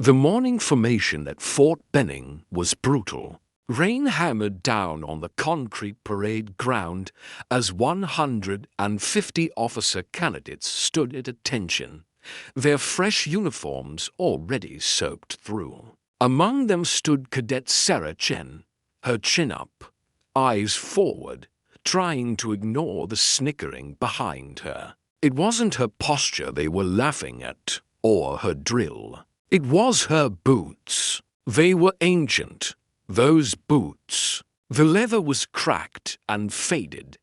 The morning formation at Fort Benning was brutal. Rain hammered down on the concrete parade ground as 150 officer candidates stood at attention, their fresh uniforms already soaked through. Among them stood Cadet Sarah Chen, her chin up, eyes forward, trying to ignore the snickering behind her. It wasn't her posture they were laughing at, or her drill. It was her boots. They were ancient, those boots. The leather was cracked and faded,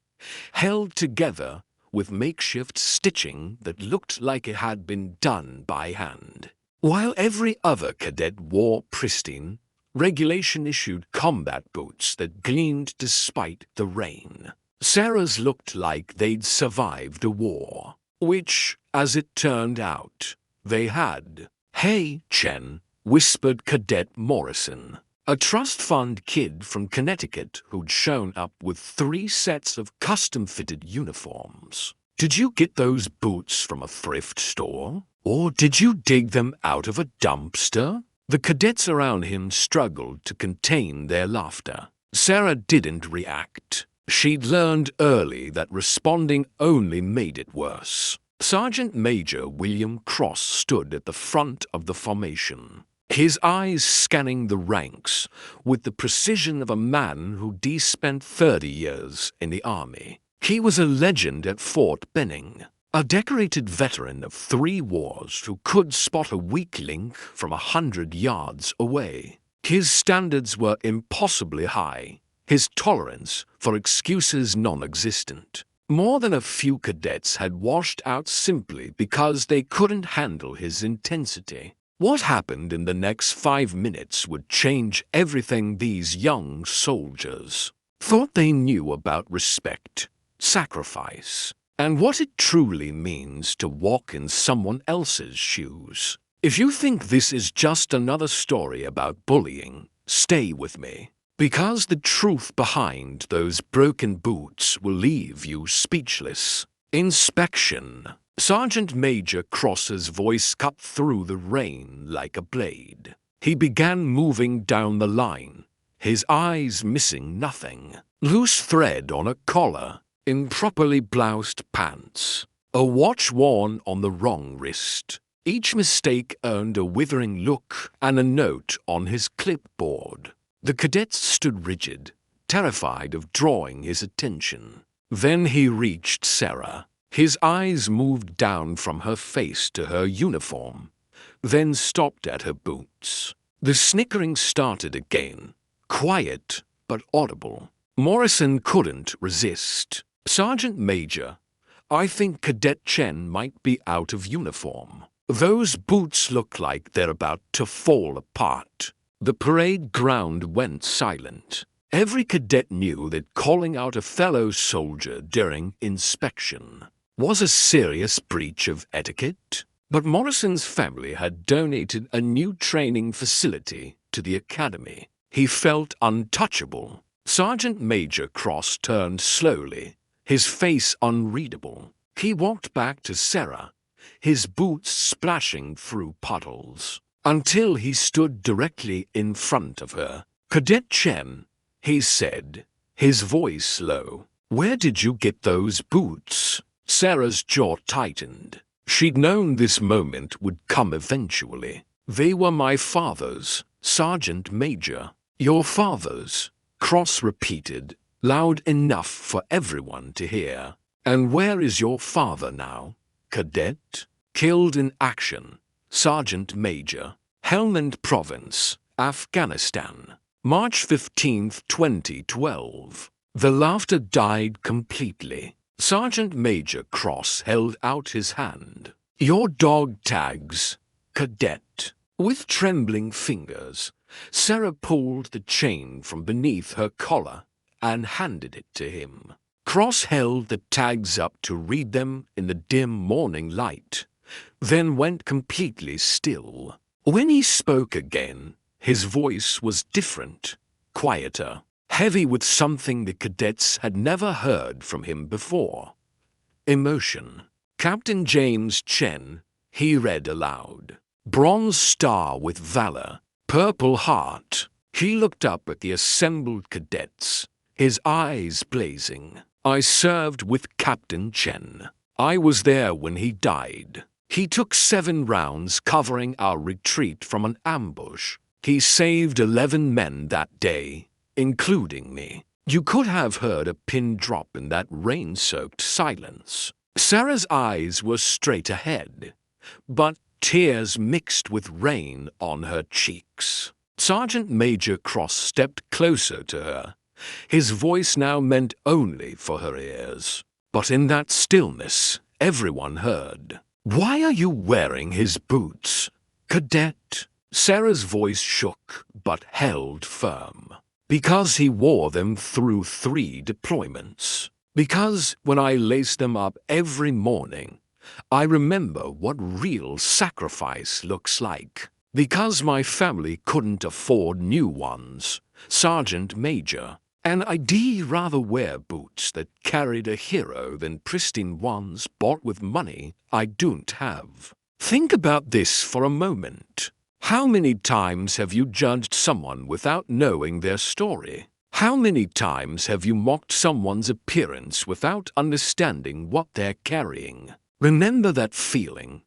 held together with makeshift stitching that looked like it had been done by hand. While every other cadet wore pristine, regulation-issued combat boots that gleamed despite the rain. Sarah's looked like they'd survived a war, which, as it turned out, they had. "Hey, Chen," whispered Cadet Morrison, a trust fund kid from Connecticut who'd shown up with 3 sets of custom-fitted uniforms. "Did you get those boots from a thrift store? Or did you dig them out of a dumpster?" The cadets around him struggled to contain their laughter. Sarah didn't react. She'd learned early that responding only made it worse. Sergeant Major William Cross stood at the front of the formation, his eyes scanning the ranks with the precision of a man who'd spent 30 years in the army. He was a legend at Fort Benning, a decorated veteran of 3 wars who could spot a weak link from 100 yards away. His standards were impossibly high, his tolerance for excuses non-existent. More than a few cadets had washed out simply because they couldn't handle his intensity. What happened in the next 5 minutes would change everything these young soldiers thought they knew about respect, sacrifice, and what it truly means to walk in someone else's shoes. If you think this is just another story about bullying, stay with me. Because the truth behind those broken boots will leave you speechless. Inspection. Sergeant Major Cross's voice cut through the rain like a blade. He began moving down the line, his eyes missing nothing. Loose thread on a collar, improperly bloused pants, a watch worn on the wrong wrist. Each mistake earned a withering look and a note on his clipboard. The cadet stood rigid, terrified of drawing his attention. Then he reached Sarah. His eyes moved down from her face to her uniform, then stopped at her boots. The snickering started again, quiet but audible. Morrison couldn't resist. "Sergeant Major, I think Cadet Chen might be out of uniform. Those boots look like they're about to fall apart." The parade ground went silent. Every cadet knew that calling out a fellow soldier during inspection was a serious breach of etiquette. But Morrison's family had donated a new training facility to the academy. He felt untouchable. Sergeant Major Cross turned slowly, his face unreadable. He walked back to Sarah, his boots splashing through puddles, until he stood directly in front of her. "Cadet Chen," he said, his voice low, "where did you get those boots?" Sarah's jaw tightened. She'd known this moment would come eventually. "They were my father's, Sergeant Major." "Your father's?" Cross repeated, loud enough for everyone to hear. "And where is your father now, Cadet?" "Killed in action, Sergeant Major. Helmand Province, Afghanistan. March 15, 2012. The laughter died completely. Sergeant Major Cross held out his hand. "Your dog tags, Cadet." With trembling fingers, Sarah pulled the chain from beneath her collar and handed it to him. Cross held the tags up to read them in the dim morning light, then went completely still. When he spoke again, his voice was different, quieter, heavy with something the cadets had never heard from him before. Emotion. "Captain James Chen," he read aloud. Bronze star with valor, Purple Heart. He looked up at the assembled cadets, his eyes blazing. I served with Captain Chen. I was there when he died. He took 7 rounds covering our retreat from an ambush. He saved 11 men that day, including me. You could have heard a pin drop in that rain-soaked silence. Sarah's eyes were straight ahead, but tears mixed with rain on her cheeks. Sergeant Major Cross stepped closer to her. His voice now meant only for her ears. But in that stillness, everyone heard. "Why are you wearing his boots, Cadet?" Sarah's voice shook, but held firm. "Because he wore them through 3 deployments. Because when I lace them up every morning, I remember what real sacrifice looks like. Because my family couldn't afford new ones, Sergeant Major. And I'd rather wear boots that carried a hero than pristine ones bought with money I don't have. Think about this for a moment. How many times have you judged someone without knowing their story? How many times have you mocked someone's appearance without understanding what they're carrying? Remember that feeling,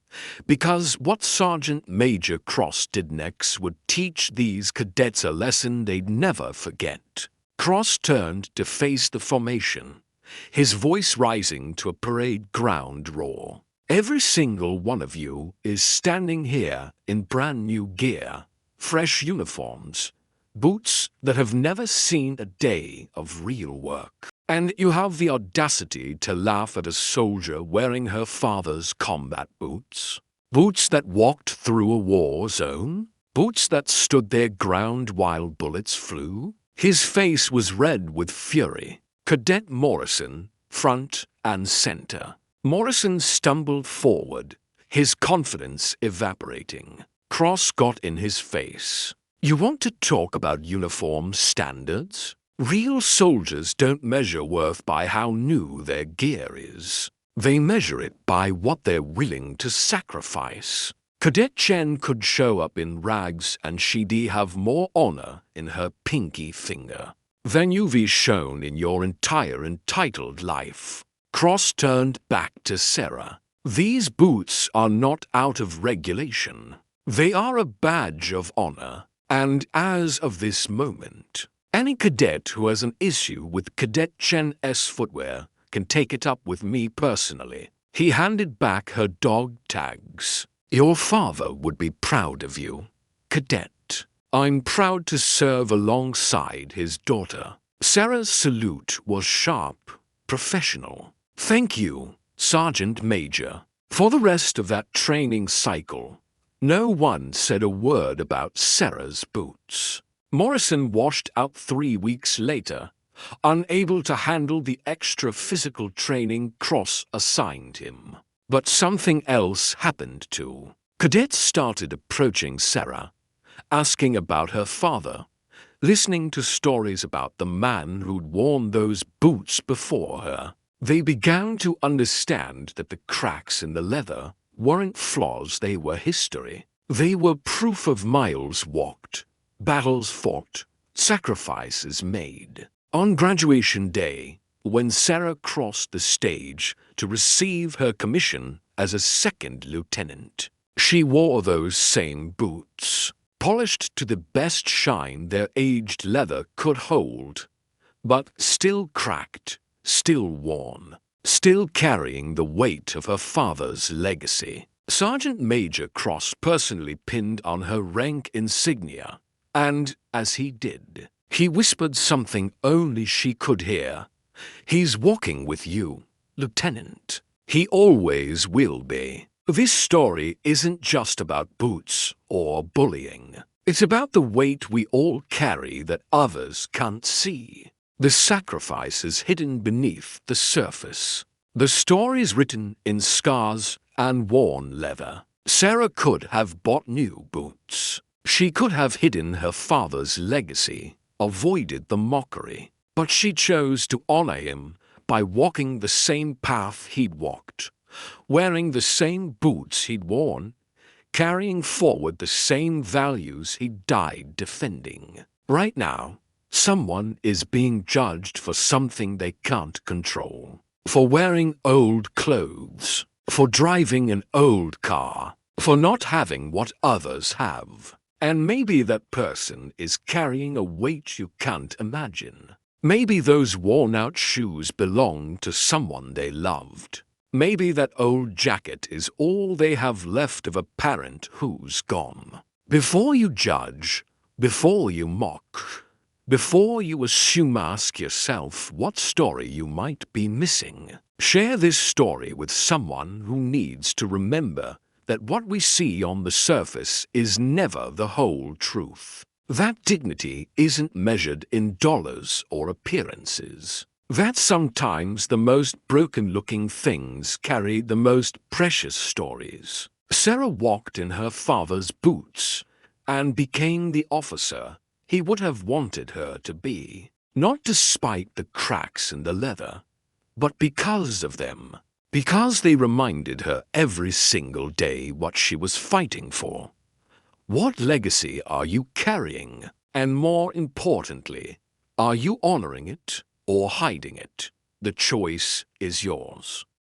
because what Sergeant Major Cross did next would teach these cadets a lesson they'd never forget. Cross turned to face the formation, his voice rising to a parade ground roar. Every single one of you is standing here in brand new gear, fresh uniforms, boots that have never seen a day of real work. And you have the audacity to laugh at a soldier wearing her father's combat boots? Boots that walked through a war zone? Boots that stood their ground while bullets flew? His face was red with fury. Cadet Morrison, front and center. Morrison stumbled forward, his confidence evaporating. Cross got in his face. "You want to talk about uniform standards? Real soldiers don't measure worth by how new their gear is. They measure it by what they're willing to sacrifice." Cadet Chen could show up in rags and she'd have more honor in her pinky finger than you've shown in your entire entitled life. Cross turned back to Sarah. "These boots are not out of regulation. They are a badge of honor. And as of this moment, any cadet who has an issue with Cadet Chen's footwear can take it up with me personally." He handed back her dog tags. "Your father would be proud of you, Cadet. I'm proud to serve alongside his daughter." Sarah's salute was sharp, professional. "Thank you, Sergeant Major." For the rest of that training cycle, no one said a word about Sarah's boots. Morrison washed out 3 weeks later, unable to handle the extra physical training Cross assigned him. But something else happened too. Cadets started approaching Sarah, asking about her father, listening to stories about the man who'd worn those boots before her. They began to understand that the cracks in the leather weren't flaws, they were history. They were proof of miles walked, battles fought, sacrifices made. On graduation day, when Sarah crossed the stage to receive her commission as a 2nd lieutenant, she wore those same boots, polished to the best shine their aged leather could hold, but still cracked, still worn, still carrying the weight of her father's legacy. Sergeant Major Cross personally pinned on her rank insignia, and as he did, he whispered something only she could hear. "He's walking with you, Lieutenant. He always will be." This story isn't just about boots or bullying. It's about the weight we all carry that others can't see. The sacrifices hidden beneath the surface. The stories written in scars and worn leather. Sarah could have bought new boots. She could have hidden her father's legacy, avoided the mockery. But she chose to honor him by walking the same path he'd walked, wearing the same boots he'd worn, carrying forward the same values he died defending. Right now, someone is being judged for something they can't control. For wearing old clothes, for driving an old car, for not having what others have. And maybe that person is carrying a weight you can't imagine. Maybe those worn-out shoes belong to someone they loved. Maybe that old jacket is all they have left of a parent who's gone. Before you judge, before you mock, before you assume, ask yourself what story you might be missing. Share this story with someone who needs to remember that what we see on the surface is never the whole truth. That dignity isn't measured in dollars or appearances. That sometimes the most broken-looking things carry the most precious stories. Sarah walked in her father's boots and became the officer he would have wanted her to be, not despite the cracks in the leather, but because of them. Because they reminded her every single day what she was fighting for. What legacy are you carrying? And more importantly, are you honoring it or hiding it? The choice is yours.